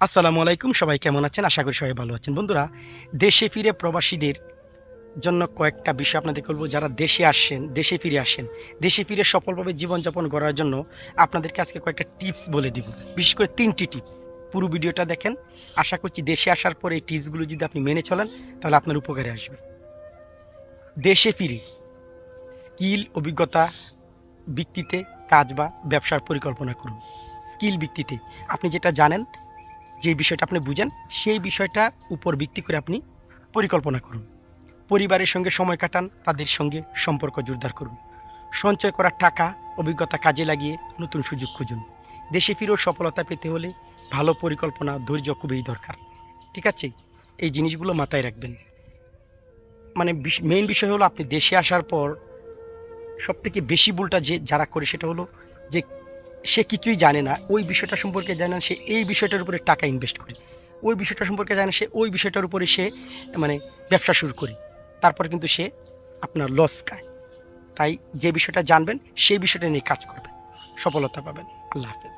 আসসালামু আলাইকুম, সবাই কেমন আছেন? আশা করি সবাই ভালো আছেন। বন্ধুরা, দেশে ফিরে প্রবাসীদের জন্য কয়েকটা বিষয় আপনাদের বলবো। যারা দেশে আসেন, দেশে ফিরে আসেন, দেশে ফিরে সফলভাবে জীবনযাপন করার জন্য আপনাদেরকে আজকে কয়েকটা টিপস বলে দিব। বিশেষ করে 3টি টিপস। পুরো ভিডিওটা দেখেন। আশা করছি দেশে আসার পরে এই টিপসগুলো যদি আপনি মেনে চলেন তাহলে আপনার উপকারে আসবে। দেশে ফিরে স্কিল অভিজ্ঞতা ভিত্তিতে কাজ বা ব্যবসার পরিকল্পনা করুন। স্কিল ভিত্তিতে আপনি যেটা জানেন, যে বিষয়টা আপনি বুঝেন, সেই বিষয়টার উপর ভিত্তি করে আপনি পরিকল্পনা করুন। পরিবারের সঙ্গে সময় কাটান, তাদের সঙ্গে সম্পর্ক জোরদার করুন। সঞ্চয় করা টাকা অভিজ্ঞতা কাজে লাগিয়ে নতুন সুযোগ খুঁজুন। দেশে ফিরেও সফলতা পেতে হলে ভালো পরিকল্পনা, ধৈর্য খুবই দরকার। ঠিক আছে? এই জিনিসগুলো মাথায় রাখবেন। মানে মেইন বিষয় হলো, আপনি দেশে আসার পর সবথেকে বেশি ভুলটা যারা করে সেটা হলো যে সে কিছুই জানে না, ওই বিষয়টা সম্পর্কে জানে না, সে এই বিষয়টার উপরে টাকা ইনভেস্ট করে। ওই বিষয়টা সম্পর্কে জানে, সে ওই বিষয়টার উপরে সে মানে ব্যবসা শুরু করে, তারপর কিন্তু সে আপনার লস খায়। তাই যে বিষয়টা জানবেন সেই বিষয়টা নিয়ে কাজ করবেন, সফলতা পাবেন। আল্লাহ হাফেজ।